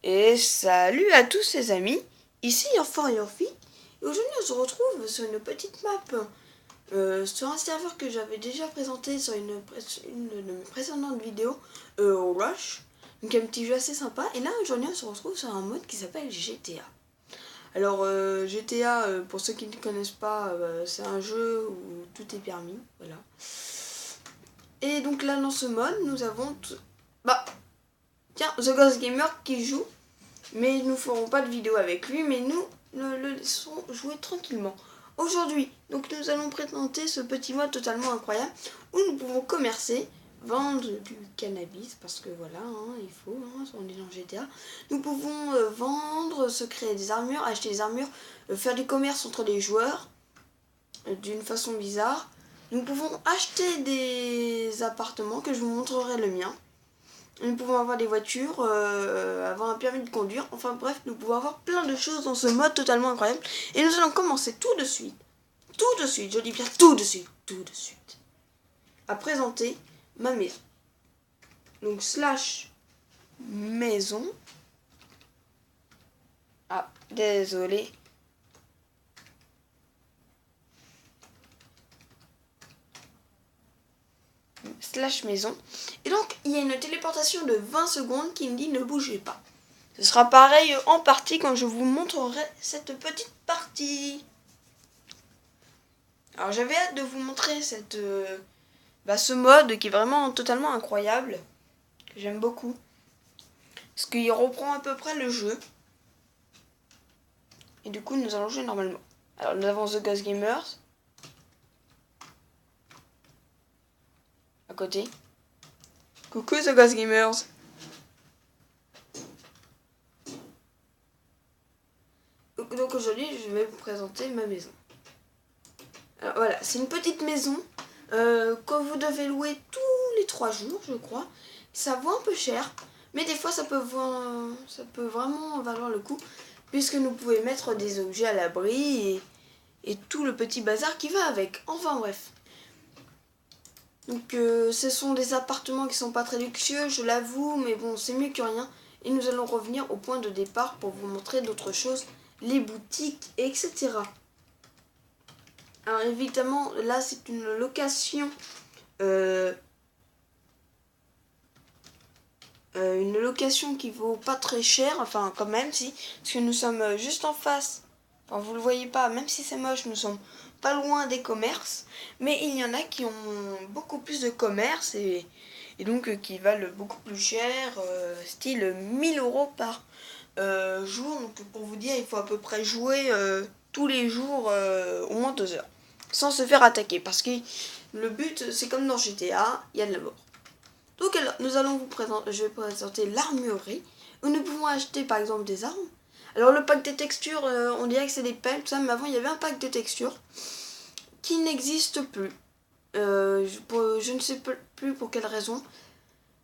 Et salut à tous les amis, ici Enfant et Orphi, et aujourd'hui on se retrouve sur une petite map, sur un serveur que j'avais déjà présenté sur une de mes précédentes vidéos, au Rush, donc un petit jeu assez sympa, et là aujourd'hui on se retrouve sur un mode qui s'appelle GTA. Alors GTA, pour ceux qui ne connaissent pas, c'est un jeu où tout est permis, voilà. Et donc là dans ce mode nous avons, tiens, The Ghost Gamer qui joue. Mais nous ne ferons pas de vidéo avec lui, mais nous le laisserons jouer tranquillement. Aujourd'hui, donc nous allons présenter ce petit mode totalement incroyable où nous pouvons commercer, vendre du cannabis, parce que voilà, il faut, on est dans GTA. Nous pouvons vendre, se créer des armures, acheter des armures, faire du commerce entre les joueurs d'une façon bizarre. Nous pouvons acheter des appartements, que je vous montrerai le mien. Nous pouvons avoir des voitures, avoir un permis de conduire, enfin bref, nous pouvons avoir plein de choses dans ce mode totalement incroyable. Et nous allons commencer tout de suite, je dis bien tout de suite, à présenter ma maison. Donc slash maison. Ah, désolé. Slash maison. Et donc, il y a une téléportation de 20 secondes qui me dit ne bougez pas. Ce sera pareil en partie quand je vous montrerai cette petite partie. Alors j'avais hâte de vous montrer ce mode qui est vraiment totalement incroyable, que j'aime beaucoup. Parce qu'il reprend à peu près le jeu. Et du coup nous allons jouer normalement. Alors nous avons The Ghost Gamers. À côté. Coucou The Ghost Gamers. Donc aujourd'hui je vais vous présenter ma maison. Alors voilà, c'est une petite maison que vous devez louer tous les 3 jours je crois. Ça vaut un peu cher, mais des fois ça peut vraiment valoir le coup, puisque nous pouvons mettre des objets à l'abri et tout le petit bazar qui va avec. Enfin bref. Donc ce sont des appartements qui sont pas très luxueux, je l'avoue, mais bon, c'est mieux que rien. Et nous allons revenir au point de départ pour vous montrer d'autres choses, les boutiques, etc. Alors évidemment, là c'est une location, une location qui vaut pas très cher, enfin quand même si, parce que nous sommes juste en face, enfin vous le voyez pas, même si c'est moche, nous sommes pas loin des commerces, mais il y en a qui ont beaucoup plus de commerces et donc qui valent beaucoup plus cher, style 1000 € par jour. Donc pour vous dire, il faut à peu près jouer tous les jours au moins 2 heures, sans se faire attaquer, parce que le but c'est comme dans GTA, il y a de la mort. Donc alors, je vais présenter l'armurerie, où nous pouvons acheter par exemple des armes. Alors le pack de textures, on dirait que c'est des pelles, tout ça, mais avant il y avait un pack de textures qui n'existe plus. Je ne sais plus pour quelle raison.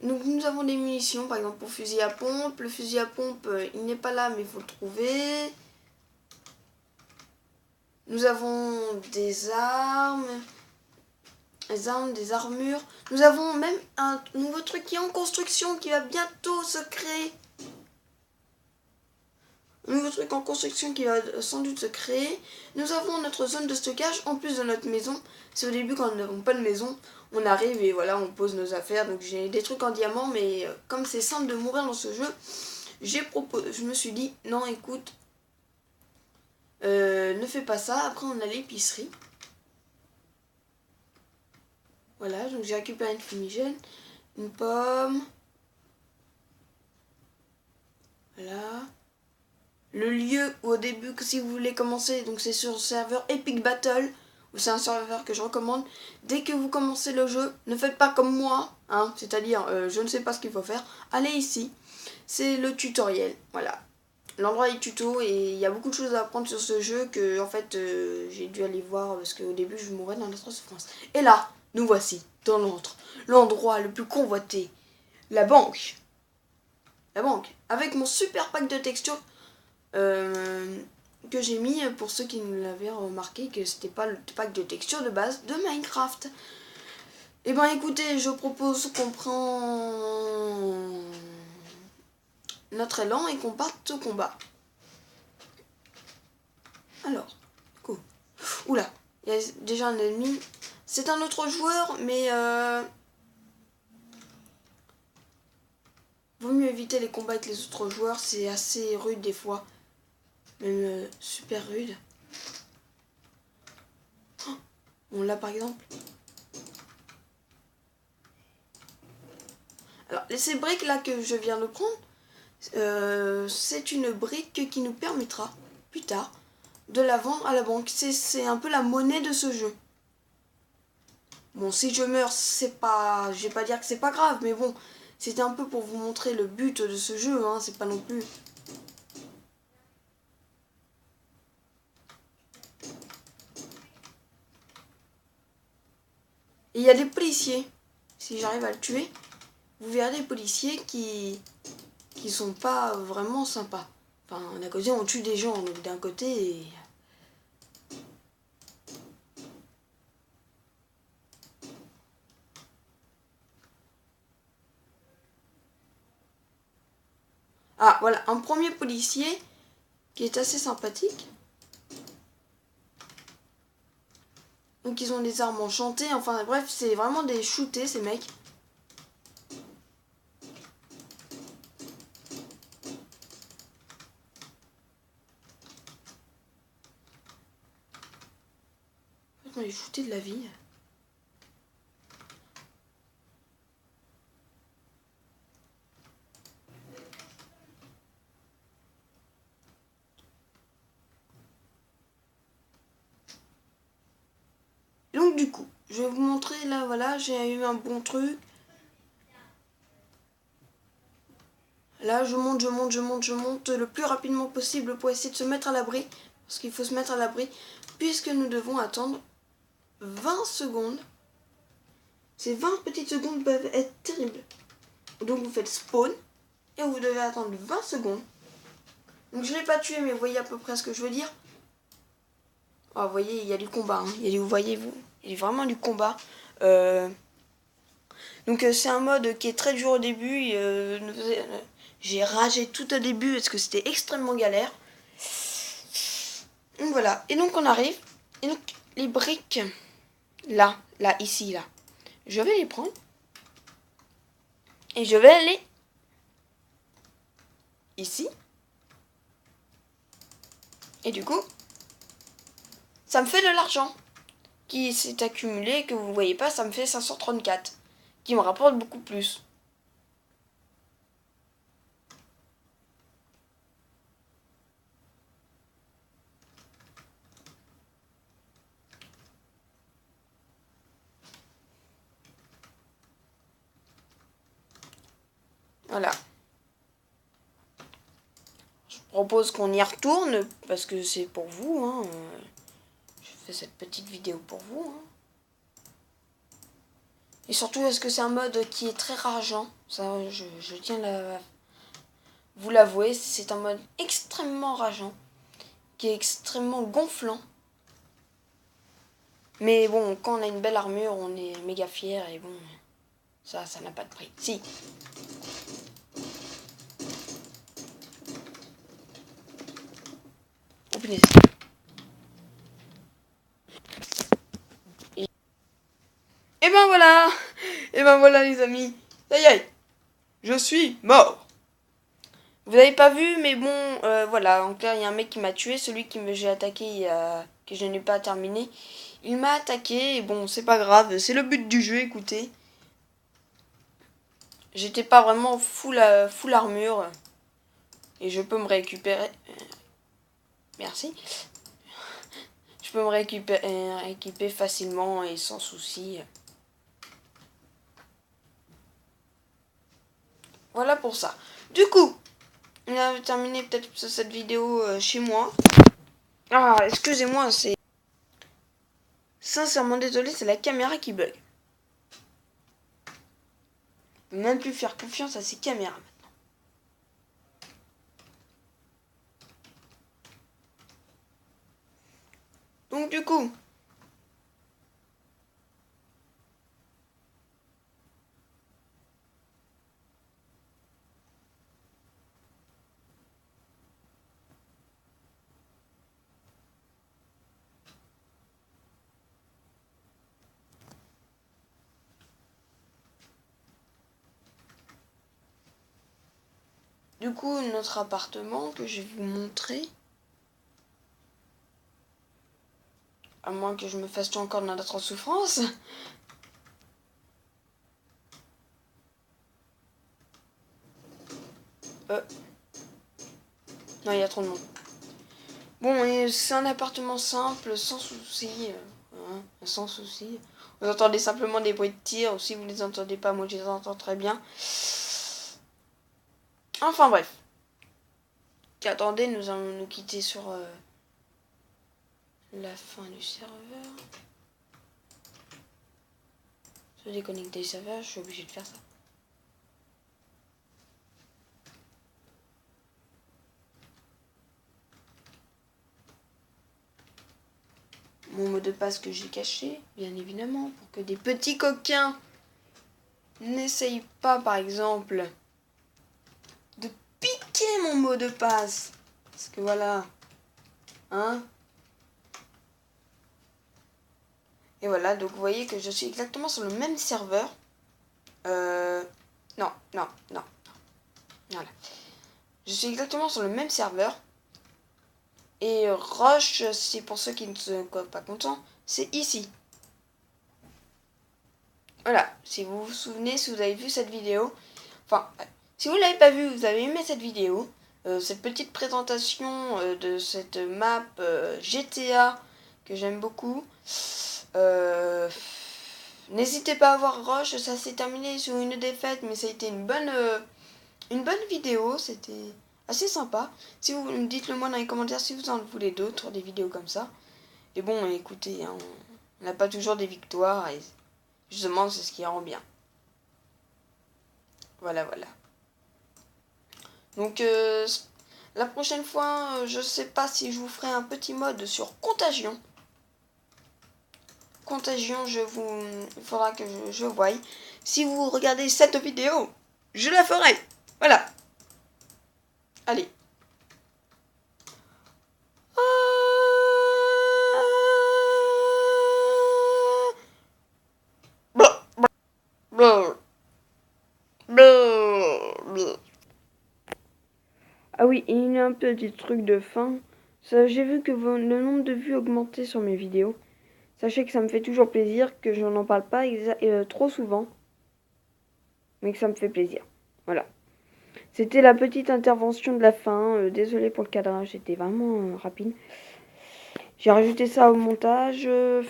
Donc nous avons des munitions, par exemple pour fusil à pompe. Le fusil à pompe, il n'est pas là, mais il faut le trouver. Nous avons des armes, des armures. Nous avons même un nouveau truc qui est en construction, qui va bientôt se créer. Un nouveau truc en construction qui va sans doute se créer. Nous avons notre zone de stockage en plus de notre maison. C'est au début quand nous n'avons pas de maison, on arrive et voilà, on pose nos affaires. Donc j'ai des trucs en diamant, mais comme c'est simple de mourir dans ce jeu, je me suis dit non, écoute, ne fais pas ça. Après on a l'épicerie. Voilà, donc j'ai récupéré une fumigène, une pomme. Voilà. Le lieu au début, si vous voulez commencer, donc c'est sur le serveur Epic Battle, c'est un serveur que je recommande. Dès que vous commencez le jeu, ne faites pas comme moi, c'est-à-dire je ne sais pas ce qu'il faut faire. Allez ici, c'est le tutoriel, voilà. L'endroit est tuto et il y a beaucoup de choses à apprendre sur ce jeu que en fait j'ai dû aller voir parce qu'au début je mourais dans la souffrance. Et là, nous voici dans l'endroit le plus convoité, la banque. La banque, avec mon super pack de textures. Que j'ai mis pour ceux qui ne l'avaient remarqué que c'était pas le pack de texture de base de Minecraft. Et ben écoutez, je propose qu'on prend notre élan et qu'on parte au combat. Alors, cool. Oula, il y a déjà un ennemi. C'est un autre joueur, mais vaut mieux éviter les combats avec les autres joueurs. C'est assez rude des fois. Même super rude. Oh, bon, là par exemple. Alors, ces briques là que je viens de prendre, c'est une brique qui nous permettra, plus tard, de la vendre à la banque. C'est un peu la monnaie de ce jeu. Bon, si je meurs, c'est pas... Je vais pas dire que c'est pas grave, mais bon, c'était un peu pour vous montrer le but de ce jeu, hein, c'est pas non plus... Et il y a des policiers. Si j'arrive à le tuer, vous verrez des policiers qui sont pas vraiment sympas. Enfin, d'un côté, on tue des gens, donc d'un côté... Et... Ah, voilà, un premier policier qui est assez sympathique. Donc ils ont des armes enchantées, enfin bref, c'est vraiment des shootés ces mecs. En fait, on les shootés de la vie. Donc du coup, je vais vous montrer là, voilà, j'ai eu un bon truc. Là, je monte le plus rapidement possible pour essayer de se mettre à l'abri. Parce qu'il faut se mettre à l'abri, puisque nous devons attendre 20 secondes. Ces 20 petites secondes peuvent être terribles. Donc vous faites spawn, et vous devez attendre 20 secondes. Donc je ne l'ai pas tué, mais vous voyez à peu près ce que je veux dire. Oh, vous voyez, il y a du combat, hein. Vous voyez, il y a vraiment du combat. Donc c'est un mode qui est très dur au début. J'ai ragé tout au début parce que c'était extrêmement galère. Donc voilà. Et donc on arrive. Et donc les briques, là, ici, là. Je vais les prendre. Et je vais aller ici. Et du coup, ça me fait de l'argent qui s'est accumulé, que vous voyez pas, ça me fait 534. Qui me rapporte beaucoup plus. Voilà. Je propose qu'on y retourne parce que c'est pour vous. Hein. Je fais cette petite vidéo pour vous. Hein. Et surtout, est-ce que c'est un mode qui est très rageant? Ça, je tiens à vous l'avouer. C'est un mode extrêmement rageant. Qui est extrêmement gonflant. Mais bon, quand on a une belle armure, on est méga fier. Et bon, ça n'a pas de prix. Si. Oh punaise. Et ben voilà. Et ben voilà les amis. Ça y est. Je suis mort. Vous n'avez pas vu, mais bon, voilà. En clair, il y a un mec qui m'a tué. Celui j'ai attaqué, que je n'ai pas terminé. Il m'a attaqué. Et bon, c'est pas grave. C'est le but du jeu, écoutez. J'étais pas vraiment full armure. Et je peux me récupérer. Merci. Je peux me rééquiper facilement et sans souci. Voilà pour ça. Du coup, on a terminé peut-être cette vidéo chez moi. Ah, excusez-moi, c'est... Sincèrement désolé, c'est la caméra qui bug. Je peux même plus faire confiance à ces caméras maintenant. Donc du coup... Du coup, notre appartement que je vais vous montrer. À moins que je me fasse encore dans notre souffrance. Non, il y a trop de monde. Bon, c'est un appartement simple, sans souci. Sans souci. Vous entendez simplement des bruits de tir, ou si vous les entendez pas, moi je les entends très bien. Enfin bref. Attendez, nous allons nous quitter sur la fin du serveur. Je déconnecter le serveur, je suis obligé de faire ça. Mon mot de passe que j'ai caché, bien évidemment, pour que des petits coquins n'essayent pas, par exemple, de piquer mon mot de passe. Parce que voilà, hein. Et voilà, donc vous voyez que je suis exactement sur le même serveur. Non. Voilà. Je suis exactement sur le même serveur. Et Roche, c'est pour ceux qui ne sont pas contents, c'est ici. Voilà, si vous vous souvenez, si vous avez vu cette vidéo, enfin, si vous ne l'avez pas vu, vous avez aimé cette vidéo, cette petite présentation de cette map GTA que j'aime beaucoup, n'hésitez pas à voir Roche, ça s'est terminé sur une défaite, mais ça a été une bonne vidéo, c'était assez sympa. Si vous me dites le moi dans les commentaires si vous en voulez d'autres, des vidéos comme ça. Et bon, écoutez, hein, on n'a pas toujours des victoires, et justement, c'est ce qui rend bien. Voilà. Donc, la prochaine fois, je sais pas si je vous ferai un petit mode sur Contagion. Contagion, il faudra que je voie. Si vous regardez cette vidéo, je la ferai. Voilà. Allez. Ah oui, et il y a un petit truc de fin. J'ai vu que le nombre de vues augmentait sur mes vidéos. Sachez que ça me fait toujours plaisir, que je n'en parle pas trop souvent. Mais que ça me fait plaisir. Voilà. C'était la petite intervention de la fin. Désolé pour le cadrage, c'était vraiment rapide. J'ai rajouté ça au montage. Oh,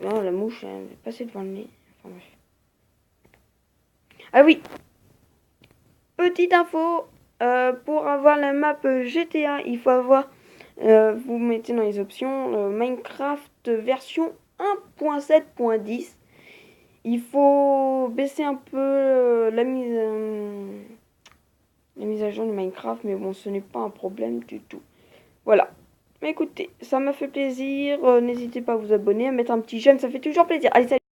la mouche, elle est passée devant le nez. Enfin, bref. Ah oui, petite info. Pour avoir la map GTA, il faut avoir... vous mettez dans les options Minecraft version 1.7.10. Il faut baisser un peu la mise à jour de Minecraft, mais bon, ce n'est pas un problème du tout. Voilà. Mais écoutez, ça m'a fait plaisir. N'hésitez pas à vous abonner, à mettre un petit j'aime, ça fait toujours plaisir. Allez, salut!